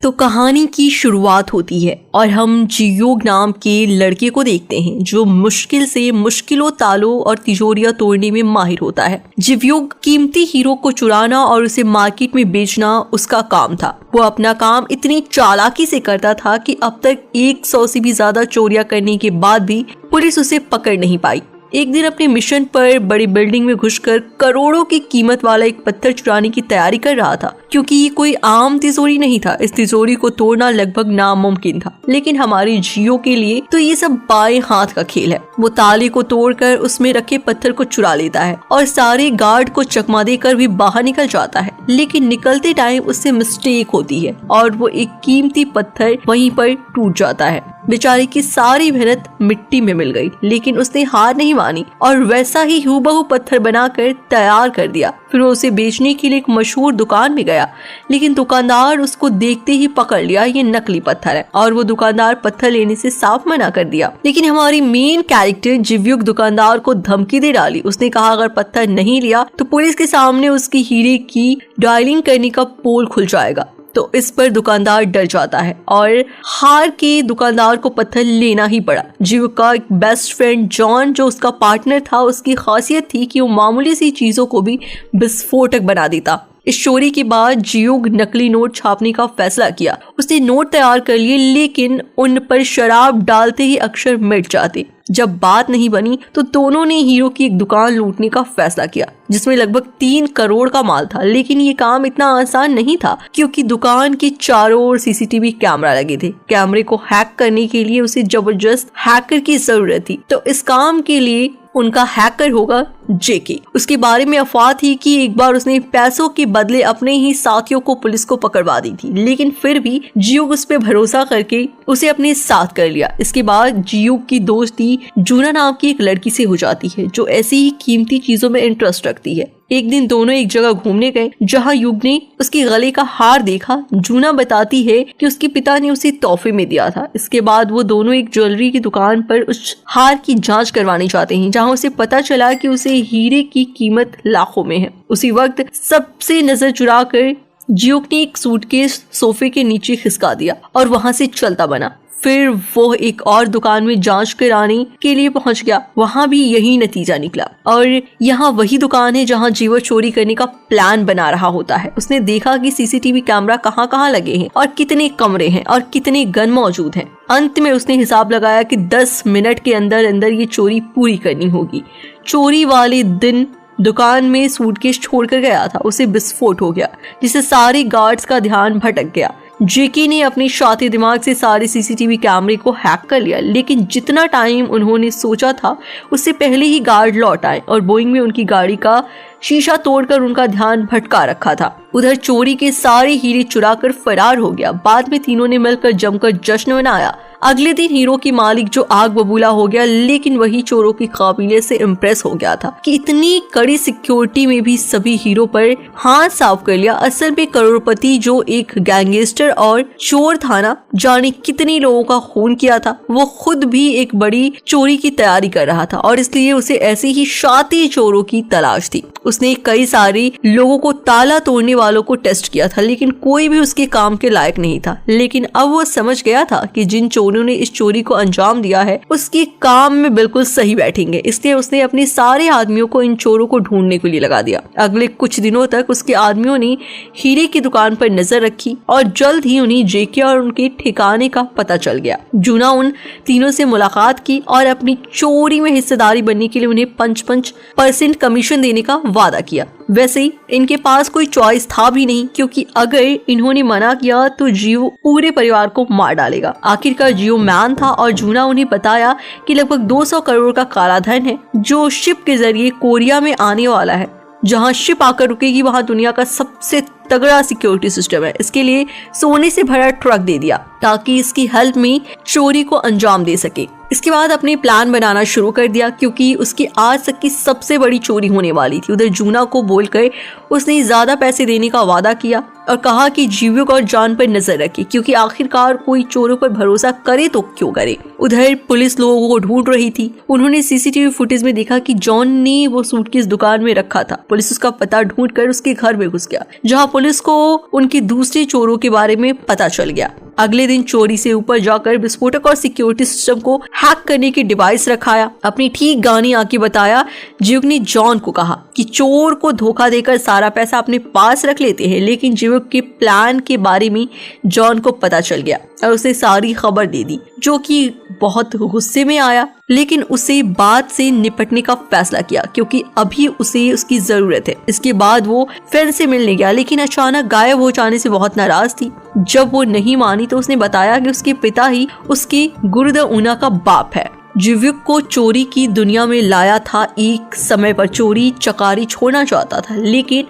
तो कहानी की शुरुआत होती है और हम जियोग नाम के लड़के को देखते हैं जो मुश्किल से मुश्किलों तालों और तिजोरियां तोड़ने में माहिर होता है। जियोग कीमती हीरो को चुराना और उसे मार्केट में बेचना उसका काम था। वो अपना काम इतनी चालाकी से करता था कि अब तक 100 से भी ज्यादा चोरियां करने के बाद भी पुलिस उसे पकड़ नहीं पाई। एक दिन अपने मिशन पर बड़ी बिल्डिंग में घुसकर करोड़ों की कीमत वाला एक पत्थर चुराने की तैयारी कर रहा था। क्योंकि ये कोई आम तिजोरी नहीं था, इस तिजोरी को तोड़ना लगभग नामुमकिन था। लेकिन हमारे जियो के लिए तो ये सब बाएं हाथ का खेल है। वो ताले को तोड़कर उसमें रखे पत्थर को चुरा लेता है और सारे गार्ड को चकमा देकर भी बाहर निकल जाता है। लेकिन निकलते टाइम उससे मिस्टेक होती है और वो एक कीमती पत्थर वहीं पर टूट जाता है। बेचारे की सारी मेहनत मिट्टी में मिल गई, लेकिन उसने हार नहीं मानी और वैसा ही हूबहू पत्थर बनाकर तैयार कर दिया। फिर वो उसे बेचने के लिए एक मशहूर दुकान में गया, लेकिन दुकानदार उसको देखते ही पकड़ लिया ये नकली पत्थर है और वो दुकानदार पत्थर लेने से साफ मना कर दिया। लेकिन हमारी मेन कैरेक्टर जिव्युग दुकानदार को धमकी दे डाली। उसने कहा अगर पत्थर नहीं लिया तो पुलिस के सामने उसकी हीरे की डायलिंग करने का पोल खुल जाएगा। तो इस पर दुकानदार डर जाता है और हार के दुकानदार को पत्थर लेना ही पड़ा। जियो का एक बेस्ट फ्रेंड जॉन जो उसका पार्टनर था, उसकी खासियत थी कि वो मामूली सी चीजों को भी विस्फोटक बना देता। इस चोरी के बाद जियोग नकली नोट छापने का फैसला किया। उसने नोट तैयार कर लिए, लेकिन उन पर शराब डालते ही अक्षर मिट जाते। जब बात नहीं बनी तो दोनों ने हीरो की एक दुकान लूटने का फैसला किया जिसमें लगभग 3 करोड़ का माल था। लेकिन ये काम इतना आसान नहीं था क्योंकि दुकान के चारों ओर सीसीटीवी कैमरा लगे थे। कैमरे को हैक करने के लिए उसे जबरदस्त हैकर की जरूरत थी। तो इस काम के लिए उनका हैकर होगा जेके। उसके बारे में अफवाह थी कि एक बार उसने पैसों के बदले अपने ही साथियों को पुलिस को पकड़वा दी थी, लेकिन फिर भी जियोग उस पर भरोसा करके उसे अपने साथ कर लिया। इसके बाद जियोग की दोस्ती जूना नाम की एक लड़की से हो जाती है जो ऐसी ही कीमती चीजों में इंटरेस्ट रखती है। एक दिन दोनों एक जगह घूमने गए जहां युग ने उसके गले का हार देखा। जूना बताती है कि उसके पिता ने उसे तोहफे में दिया था। इसके बाद वो दोनों एक ज्वेलरी की दुकान पर उस हार की जांच करवाने जाते हैं जहां उसे पता चला कि उसे हीरे की कीमत लाखों में है। उसी वक्त सबसे नजर चुराकर जियोग ने एक सूटकेस सोफे के नीचे खिसका दिया और वहां से चलता बना। फिर वो एक और दुकान में जांच कराने के लिए पहुंच गया। वहां भी यही नतीजा निकला और यहाँ वही दुकान है जहां जियो चोरी करने का प्लान बना रहा होता है। उसने देखा कि सीसीटीवी कैमरा कहाँ लगे हैं और कितने कमरे हैं और कितने गन मौजूद हैं। अंत में उसने हिसाब लगाया कि 10 मिनट के अंदर अंदर ये चोरी पूरी करनी होगी। चोरी वाले दिन दुकान में सूटकेस छोड़कर गया था, उसे विस्फोट हो गया जिससे सारे गार्ड्स का ध्यान भटक गया। जेके ने अपने शातिर दिमाग से सारे सीसीटीवी कैमरे को हैक कर लिया, लेकिन जितना टाइम उन्होंने सोचा था उससे पहले ही गार्ड लौट आए और बोइंग में उनकी गाड़ी का शीशा तोड़कर उनका ध्यान भटका रखा था। उधर चोरी के सारे हीरे चुराकर फरार हो गया। बाद में तीनों ने मिलकर जमकर जश्न मनाया। अगले दिन हीरो की मालिक जो आग बबूला हो गया, लेकिन वही चोरों की काबिलियत से इम्प्रेस हो गया था कि इतनी कड़ी सिक्योरिटी में भी सभी हीरो पर हाथ साफ कर लिया। असल में करोड़पति जो एक गैंगस्टर और चोर था ना, जाने कितने लोगों का खून किया था, वो खुद भी एक बड़ी चोरी की तैयारी कर रहा था और इसलिए उसे ऐसे ही शातिर चोरों की तलाश थी। उसने कई सारे लोगों को ताला तोड़ने वालों को टेस्ट किया था, लेकिन कोई भी उसके काम के लायक नहीं था। लेकिन अब वो समझ गया था कि जिन चोरों ने इस चोरी को अंजाम दिया है उसके काम में बिल्कुल सही बैठेंगे, इसलिए उसने अपने सारे आदमियों को इन चोरों को ढूंढने के लिए लगा दिया। अगले कुछ दिनों तक उसके आदमियों ने हीरे की दुकान पर नजर रखी और जल्द ही उन्हें जेके और उनके ठिकाने का पता चल गया। जूना उन तीनों से मुलाकात की और अपनी चोरी में हिस्सेदारी बनने के लिए उन्हें 5% कमीशन देने का वादा किया। वैसे ही इनके पास कोई चॉइस था भी नहीं, क्योंकि अगर इन्होंने मना किया तो जियो पूरे परिवार को मार डालेगा। आखिरकार जियो मैन था और जूना उन्हें बताया कि लगभग 200 करोड़ का काला धन है जो शिप के जरिए कोरिया में आने वाला है। जहां शिप आकर रुकेगी वहां दुनिया का सबसे तगड़ा सिक्योरिटी सिस्टम है। इसके लिए सोने से भरा ट्रक दे दिया ताकि इसकी हेल्प में चोरी को अंजाम दे सके। इसके बाद अपने प्लान बनाना शुरू कर दिया, क्योंकि उसकी आज तक की सबसे बड़ी चोरी होने वाली थी। उधर जूना को बोलकर उसने ज्यादा पैसे देने का वादा किया और कहा कि जीविक और जॉन पर नजर रखे, क्योंकि आखिरकार कोई चोरों पर भरोसा करे तो क्यों करे। उधर पुलिस लोगों को ढूंढ रही थी। उन्होंने सीसीटीवी फुटेज में देखा कि जॉन ने वो सूटकेस दुकान में रखा था। पुलिस उसका पता ढूंढकर उसके घर में घुस गया, जहां पुलिस को उनके दूसरे चोरों के बारे में पता चल गया। अगले दिन चोरी से ऊपर जाकर विस्फोटक और सिक्योरिटी सिस्टम को हैक करने की डिवाइस रखाया। अपनी ठीक गानी आके बताया। जीवक ने जॉन को कहा कि चोर को धोखा देकर सारा पैसा अपने पास रख लेते हैं, लेकिन जीवक के प्लान के बारे में जॉन को पता चल गया और उसे सारी खबर दे दी, जो कि बहुत गुस्से में आया, लेकिन उसे बात से निपटने का फैसला किया, क्योंकि अभी उसे उसकी जरूरत है। इसके बाद वो फ्रेंड से मिलने गया, लेकिन अचानक गायब हो जाने से बहुत नाराज थी। जब वो नहीं मानी तो उसने बताया कि उसके पिता ही उसके गुरुदा ऊना का बाप है। जीवक को चोरी की दुनिया में लाया था। एक समय पर चोरी चकारी छोड़ना चाहता था, लेकिन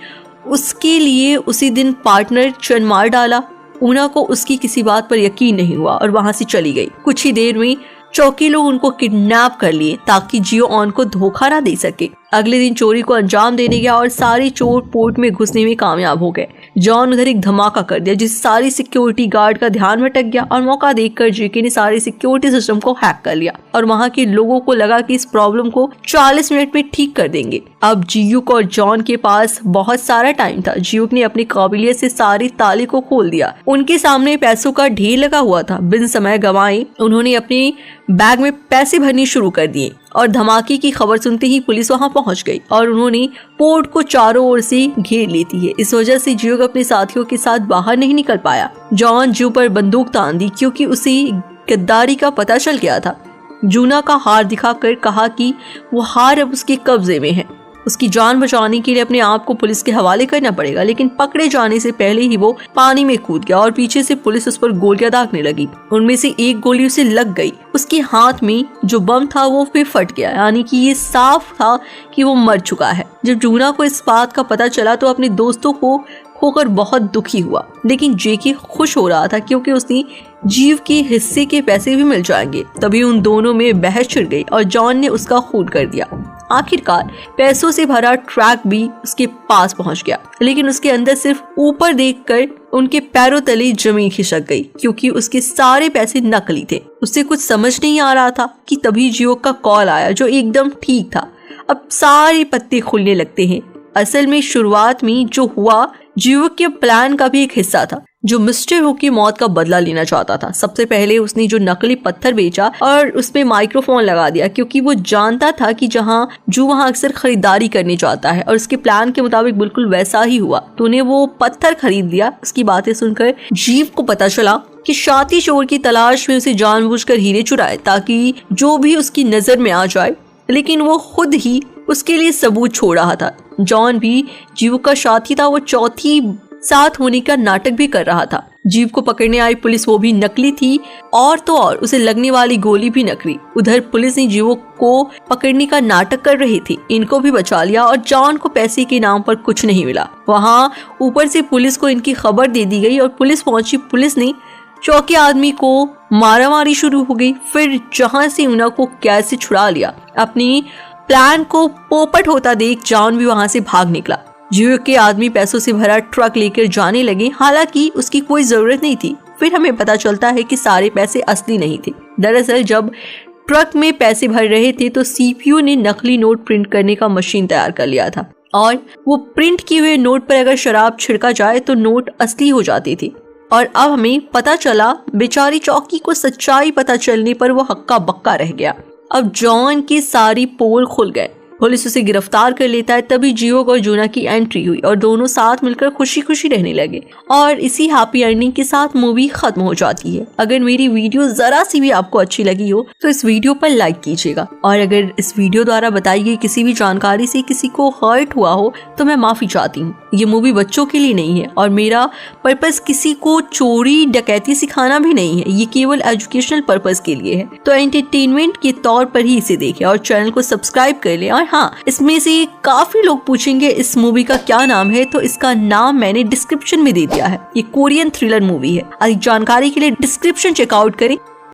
उसके लिए उसी दिन पार्टनर चन मार डाला। ऊना को उसकी किसी बात पर यकीन नहीं हुआ और वहां से चली गई। कुछ ही देर में चौकी लोग उनको किडनैप कर लिए ताकि जियो ऑन को धोखा ना दे सके। अगले दिन चोरी को अंजाम देने गया और सारे चोर पोर्ट में घुसने में कामयाब हो गए। जॉन उधर एक धमाका कर दिया, जिससे सारी सिक्योरिटी गार्ड का ध्यान भटक गया और मौका देखकर जेके ने सारे सिक्योरिटी सिस्टम को हैक कर लिया और वहां के लोगों को लगा कि इस प्रॉब्लम को 40 मिनट में ठीक कर देंगे। अब जियुक और जॉन के पास बहुत सारा टाइम था। जियुक ने अपनी काबिलियत से सारी ताले को खोल दिया। उनके सामने पैसों का ढेर लगा हुआ था। बिन समय गंवाए उन्होंने अपने बैग में पैसे भरने शुरू कर दिए और धमाके की खबर सुनते ही पुलिस वहां पहुंच गई और उन्होंने पोर्ट को चारों ओर से घेर लेती है। इस वजह से जियुक अपने साथियों के साथ बाहर नहीं निकल पाया। जॉन जियो पर बंदूक तान दी, क्योंकि उसे गद्दारी का पता चल गया था। जूना का हार दिखाकर कहा कि वो हार अब उसके कब्जे में है। उसकी जान बचाने के लिए अपने आप को पुलिस के हवाले करना पड़ेगा, लेकिन पकड़े जाने से पहले ही वो पानी में कूद गया और पीछे से पुलिस उस पर गोलियां दागने लगी। उनमें से एक गोली उसे लग गई। उसके हाथ में जो बम था वो फिर फट गया, यानी कि ये साफ था कि वो मर चुका है। जब जूना को इस बात का पता चला तो अपने दोस्तों को खोकर बहुत दुखी हुआ, लेकिन जेके खुश हो रहा था क्योंकि उसने जीव के हिस्से के पैसे भी मिल जाएंगे। तभी उन दोनों में बहस छिड़ गई और जॉन ने उसका खून कर दिया। आखिरकार पैसों से भरा ट्रक भी उसके पास पहुंच गया, लेकिन उसके अंदर सिर्फ ऊपर देखकर उनके पैरों तले जमीन खिसक गई, क्योंकि उसके सारे पैसे नकली थे। उसे कुछ समझ नहीं आ रहा था कि तभी जियो का कॉल आया, जो एकदम ठीक था। अब सारे पत्ते खुलने लगते हैं। असल में शुरुआत में जो हुआ जियो के प्लान का भी एक हिस्सा था, जो मिस्टर हो की मौत का बदला लेना चाहता था। सबसे पहले उसने जो नकली पत्थर बेचा और उसमें माइक्रोफोन लगा दिया, क्योंकि वो जानता था कि वहाँ अक्सर खरीदारी करने जाता है, और उसके प्लान के मुताबिक बिल्कुल वैसा ही हुआ। तो उन्हें वो पत्थर खरीद लिया। उसकी बातें सुनकर जीव को पता चला कि शाती चोर की तलाश में उसे जानबूझकर हीरे चुराए ताकि जो भी उसकी नजर में आ जाए, लेकिन वो खुद ही उसके लिए सबूत छोड़ रहा था। जॉन भी जीव का साथी था। वो चौथी साथ होने का नाटक भी कर रहा था। जीव को पकड़ने आई पुलिस वो भी नकली थी, और तो और उसे लगने वाली गोली भी नकली। उधर पुलिस ने जीव को पकड़ने का नाटक कर रही थी। इनको भी बचा लिया और जॉन को पैसे के नाम पर कुछ नहीं मिला। वहाँ ऊपर से पुलिस को इनकी खबर दे दी गई और पुलिस पहुंची। पुलिस ने चौके आदमी को मारामारी शुरू हो गई। फिर जहां से ऊना को कैसे छुड़ा लिया। अपनी प्लान को पोपट होता देख जॉन भी वहां से भाग निकला। जियो के आदमी पैसों से भरा ट्रक लेकर जाने लगे, हालांकि उसकी कोई जरूरत नहीं थी। फिर हमें पता चलता है कि सारे पैसे असली नहीं थे। दरअसल जब ट्रक में पैसे भर रहे थे तो सीपीयू ने नकली नोट प्रिंट करने का मशीन तैयार कर लिया था, और वो प्रिंट किए हुए नोट पर अगर शराब छिड़का जाए तो नोट असली हो जाती थी। और अब हमें पता चला, बेचारी चौकी को सच्चाई पता चलने पर वो हक्का बक्का रह गया। अब जॉन की सारी पोल खुल गए। पुलिस उसे गिरफ्तार कर लेता है। तभी जियो और जूना की एंट्री हुई और दोनों साथ मिलकर खुशी खुशी रहने लगे, और इसी हैप्पी एंडिंग के साथ मूवी खत्म हो जाती है। अगर मेरी वीडियो जरा सी भी आपको अच्छी लगी हो तो इस वीडियो पर लाइक कीजिएगा, और अगर इस वीडियो द्वारा बताई गई किसी भी जानकारी से किसी को हर्ट हुआ हो तो मैं माफी चाहती हूँ। ये मूवी बच्चों के लिए नहीं है और मेरा पर्पस किसी को चोरी डकैती सिखाना भी नहीं है। ये केवल एजुकेशनल पर्पस के लिए है, तो एंटरटेनमेंट के तौर पर ही इसे देखें और चैनल को सब्सक्राइब कर लें। और हाँ, इसमें से काफी लोग पूछेंगे इस मूवी का क्या नाम है, तो इसका नाम मैंने डिस्क्रिप्शन में दे दिया है। ये कोरियन थ्रिलर मूवी है। अधिक जानकारी के लिए डिस्क्रिप्शन चेकआउट करें।